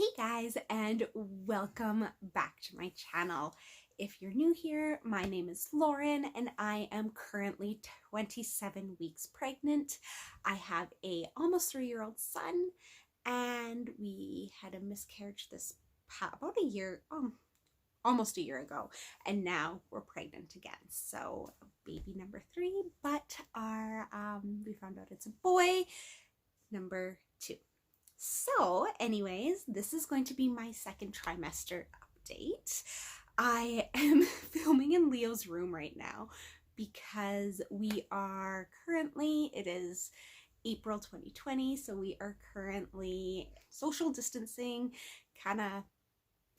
Hey guys, and welcome back to my channel. If you're new here, my name is Lauren and I am currently 27 weeks pregnant. I have a almost 3-year-old son and we had a miscarriage about a year, almost a year ago, and now we're pregnant again. So baby number 3, but we found out it's a boy, number 2. So anyways, this is going to be my second trimester update. I am filming in Leo's room right now because it is April 2020, so we are currently social distancing, kind of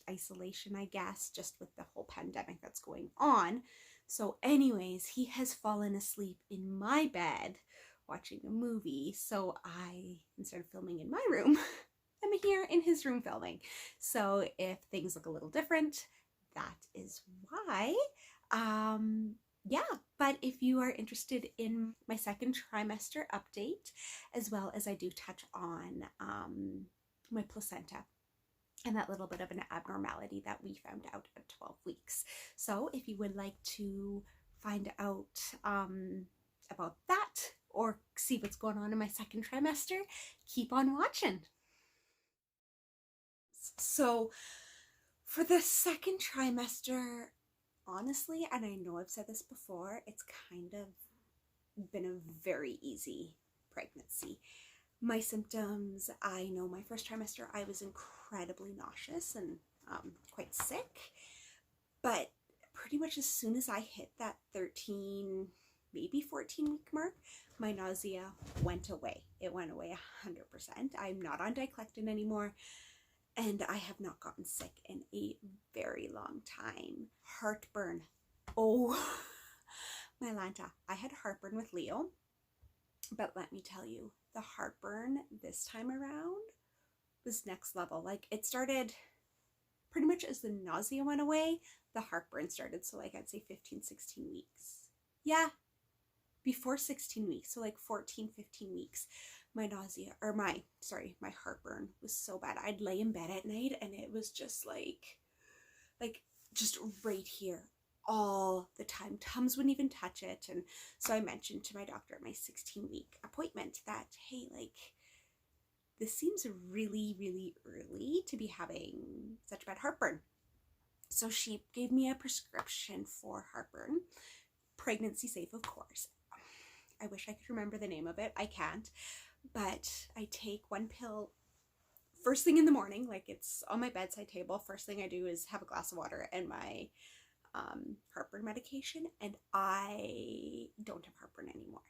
isolation, I guess, just with the whole pandemic that's going on. So anyways, he has fallen asleep in my bed watching a movie, so instead of filming in my room, I'm here in his room filming. So if things look a little different, that is why. Yeah, but if you are interested in my second trimester update, as well as I do touch on my placenta and that little bit of an abnormality that we found out at 12 weeks. So if you would like to find out about that or see what's going on in my second trimester, keep on watching. So for the second trimester, honestly, and I know I've said this before, it's kind of been a very easy pregnancy. My symptoms, I know my first trimester I was incredibly nauseous and quite sick, but pretty much as soon as I hit that 13, maybe 14-week mark, my nausea went away. It went away 100%. I'm not on diclectin anymore, and I have not gotten sick in a very long time. Heartburn. Oh, my Lanta. I had heartburn with Leo, but let me tell you, the heartburn this time around was next level. Like, it started pretty much as the nausea went away, the heartburn started. So like I'd say 15, 16 weeks. Yeah, before 16 weeks. So like 14, 15 weeks, my heartburn was so bad. I'd lay in bed at night and it was just like just right here all the time. Tums wouldn't even touch it. And so I mentioned to my doctor at my 16-week appointment that, hey, like, this seems really, really early to be having such bad heartburn. So she gave me a prescription for heartburn, pregnancy safe, of course. I wish I could remember the name of it. I can't, but I take one pill first thing in the morning, like it's on my bedside table. First thing I do is have a glass of water and my heartburn medication, and I don't have heartburn anymore.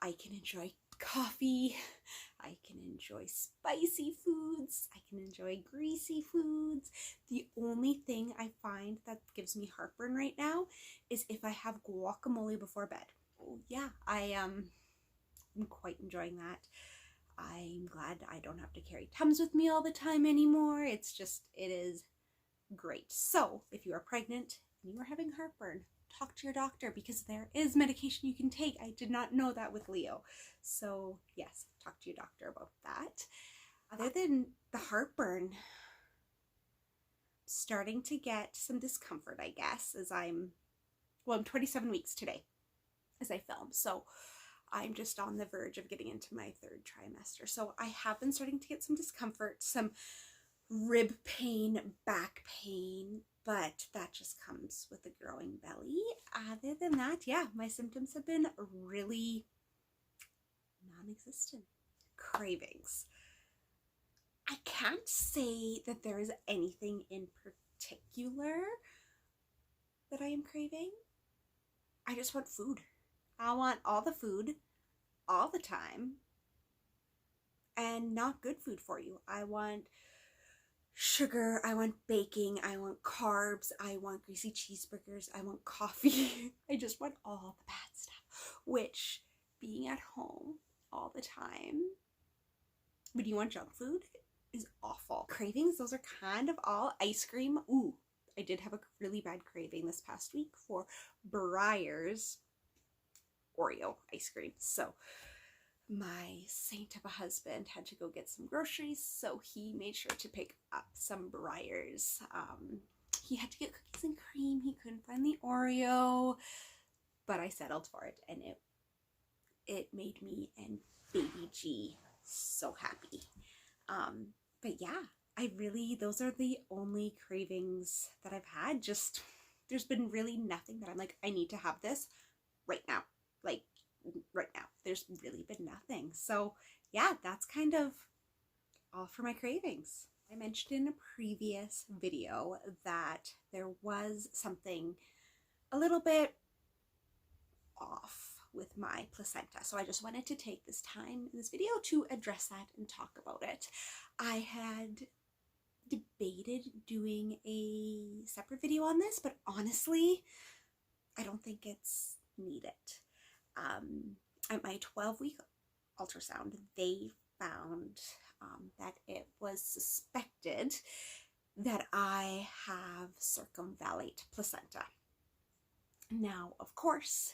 I can enjoy coffee, I can enjoy spicy foods, I can enjoy greasy foods. The only thing I find that gives me heartburn right now is if I have guacamole before bed. Oh yeah, I'm quite enjoying that. I'm glad I don't have to carry Tums with me all the time anymore. It is great. So if you are pregnant and you are having heartburn, talk to your doctor because there is medication you can take. I did not know that with Leo. So yes, talk to your doctor about that. Other than the heartburn, starting to get some discomfort, I guess, as I'm 27 weeks today as I film. So I'm just on the verge of getting into my third trimester. So I have been starting to get some discomfort, some rib pain, back pain, but that just comes with a growing belly. Other than that, yeah, my symptoms have been really non-existent. Cravings. I can't say that there is anything in particular that I am craving. I just want food. I want all the food all the time, and not good food for you. I want sugar, I want baking, I want carbs, I want greasy cheeseburgers, I want coffee. I just want all the bad stuff, which being at home all the time when you want junk food is awful. Cravings, those are kind of all ice cream. Ooh, I did have a really bad craving this past week for Breyer's Oreo ice cream. So my saint of a husband had to go get some groceries, so he made sure to pick up some Breyers. He had to get cookies and cream. He couldn't find the Oreo, but I settled for it, and it made me and baby G so happy. But yeah, those are the only cravings that I've had. Just, there's been really nothing that I'm like, I need to have this right now. Like, right now. There's really been nothing. So yeah, that's kind of all for my cravings. I mentioned in a previous video that there was something a little bit off with my placenta. So I just wanted to take this time in this video to address that and talk about it. I had debated doing a separate video on this, but honestly, I don't think it's needed. At my 12-week ultrasound, they found that it was suspected that I have circumvallate placenta. Now, of course,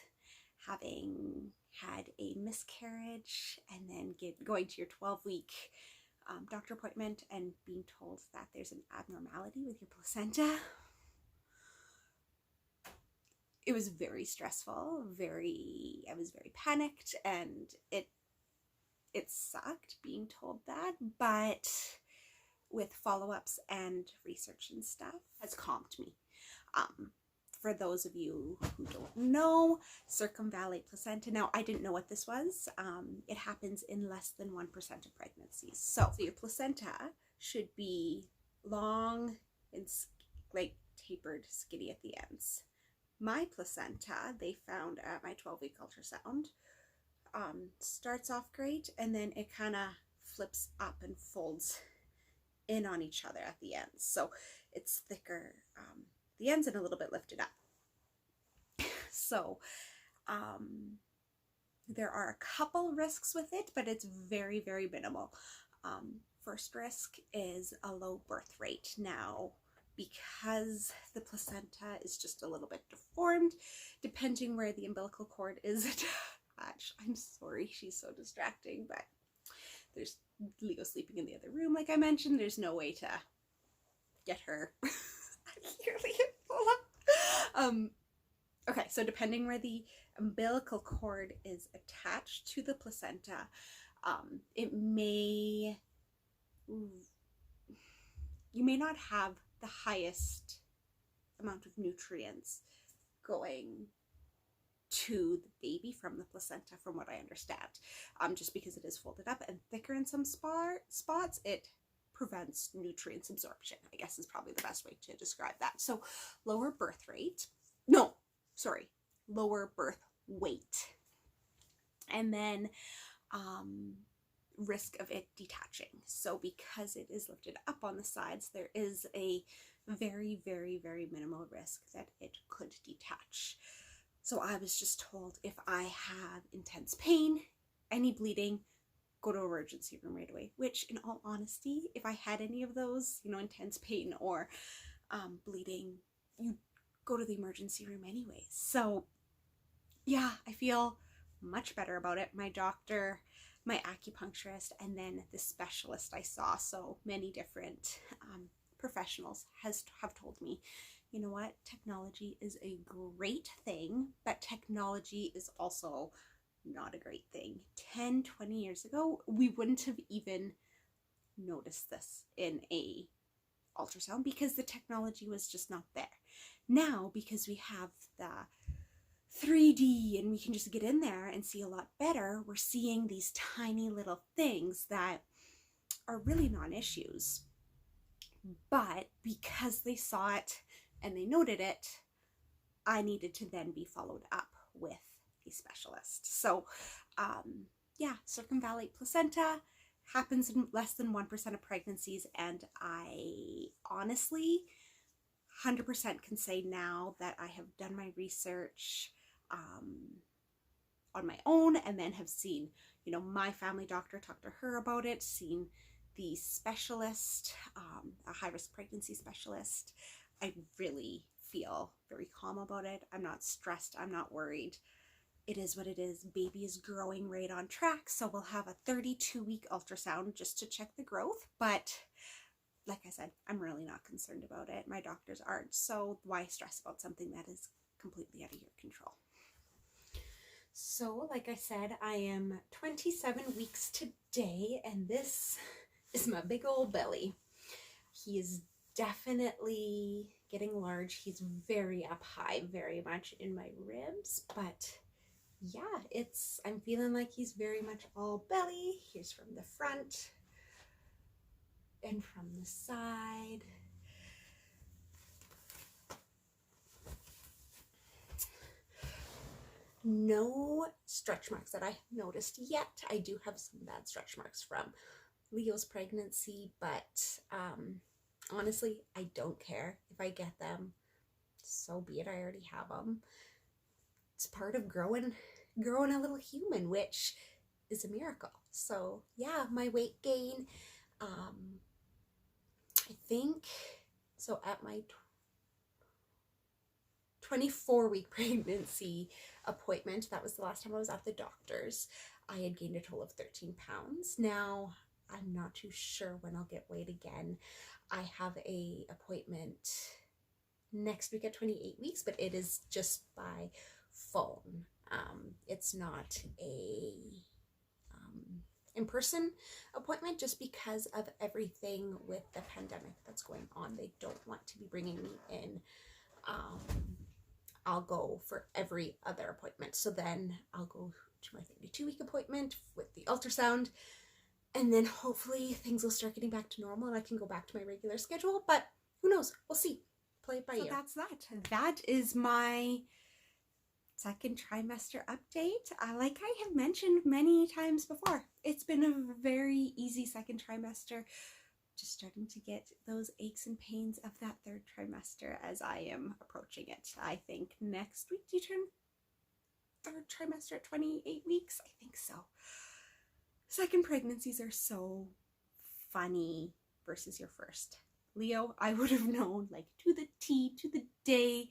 having had a miscarriage and then going to your 12-week doctor appointment and being told that there's an abnormality with your placenta, it was very stressful. I was very panicked, and it sucked being told that, but with follow-ups and research and stuff has calmed me. For those of you who don't know, circumvallate placenta, now I didn't know what this was. It happens in less than 1% of pregnancies. So your placenta should be long and like tapered, skinny at the ends. My placenta, they found at my 12-week ultrasound, starts off great, and then it kind of flips up and folds in on each other at the ends. So it's thicker, the ends, and a little bit lifted up. So there are a couple risks with it, but it's very, very minimal. First risk is a low birth rate. Now, because the placenta is just a little bit deformed, depending where the umbilical cord is attached. I'm sorry, she's so distracting, but there's Leo sleeping in the other room, like I mentioned. There's no way to get her. Okay, so depending where the umbilical cord is attached to the placenta, you may not have the highest amount of nutrients going to the baby from the placenta, from what I understand. Just because it is folded up and thicker in some spots, it prevents nutrients absorption, I guess is probably the best way to describe that. So lower birth weight. And then risk of it detaching. So because it is lifted up on the sides, there is a very, very, very minimal risk that it could detach. So I was just told, if I have intense pain, any bleeding, go to emergency room right away. Which, in all honesty, if I had any of those, intense pain or bleeding, you go to the emergency room anyways. So yeah, I feel much better about it. My doctor, my acupuncturist, and then the specialist I saw, so many different professionals have told me, you know what, technology is a great thing, but technology is also not a great thing. 10, 20 years ago, we wouldn't have even noticed this in a ultrasound because the technology was just not there. Now, because we have the 3D and we can just get in there and see a lot better, we're seeing these tiny little things that are really non-issues. But because they saw it and they noted it, I needed to then be followed up with a specialist. So yeah, circumvallate placenta happens in less than 1% of pregnancies, and I honestly 100% can say now that I have done my research on my own, and then have seen, my family doctor, talk to her about it, seen the specialist, a high-risk pregnancy specialist. I really feel very calm about it. I'm not stressed. I'm not worried. it is what it is. Baby is growing right on track, so we'll have a 32-week ultrasound just to check the growth. But like I said, I'm really not concerned about it. My doctors aren't, so why stress about something that is completely out of your control? So like I said, I am 27 weeks today, and this is my big old belly. He is definitely getting large. He's very up high, very much in my ribs, but yeah, I'm feeling like he's very much all belly. Here's from the front and from the side. No stretch marks that I have noticed yet. I do have some bad stretch marks from Leo's pregnancy, but honestly, I don't care if I get them. So be it. I already have them. It's part of growing a little human, which is a miracle. So yeah, my weight gain, I think, so at my 24-week pregnancy appointment, that was the last time I was at the doctor's, I had gained a total of 13 pounds. Now, I'm not too sure when I'll get weighed again. I have a appointment next week at 28 weeks, but it is just by phone. It's not a in-person appointment, just because of everything with the pandemic that's going on. They don't want to be bringing me in. I'll go for every other appointment. So then I'll go to my 32-week appointment with the ultrasound, and then hopefully things will start getting back to normal and I can go back to my regular schedule. But who knows? We'll see. Play it by ear. So that's that. That is my second trimester update. Like I have mentioned many times before, it's been a very easy second trimester. Just starting to get those aches and pains of that third trimester as I am approaching it. I think next week, do you turn third trimester at 28 weeks? I think so. Second pregnancies are so funny versus your first. Leo, I would have known like to the T, to the day.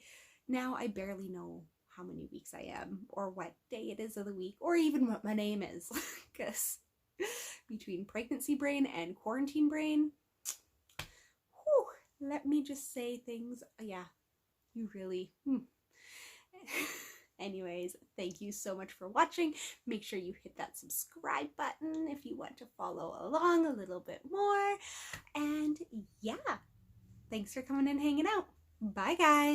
Now I barely know how many weeks I am, or what day it is of the week, or even what my name is, because between pregnancy brain and quarantine brain, whew, let me just say things, yeah, you really, Anyways, thank you so much for watching. Make sure you hit that subscribe button if you want to follow along a little bit more. And yeah, thanks for coming and hanging out. Bye guys.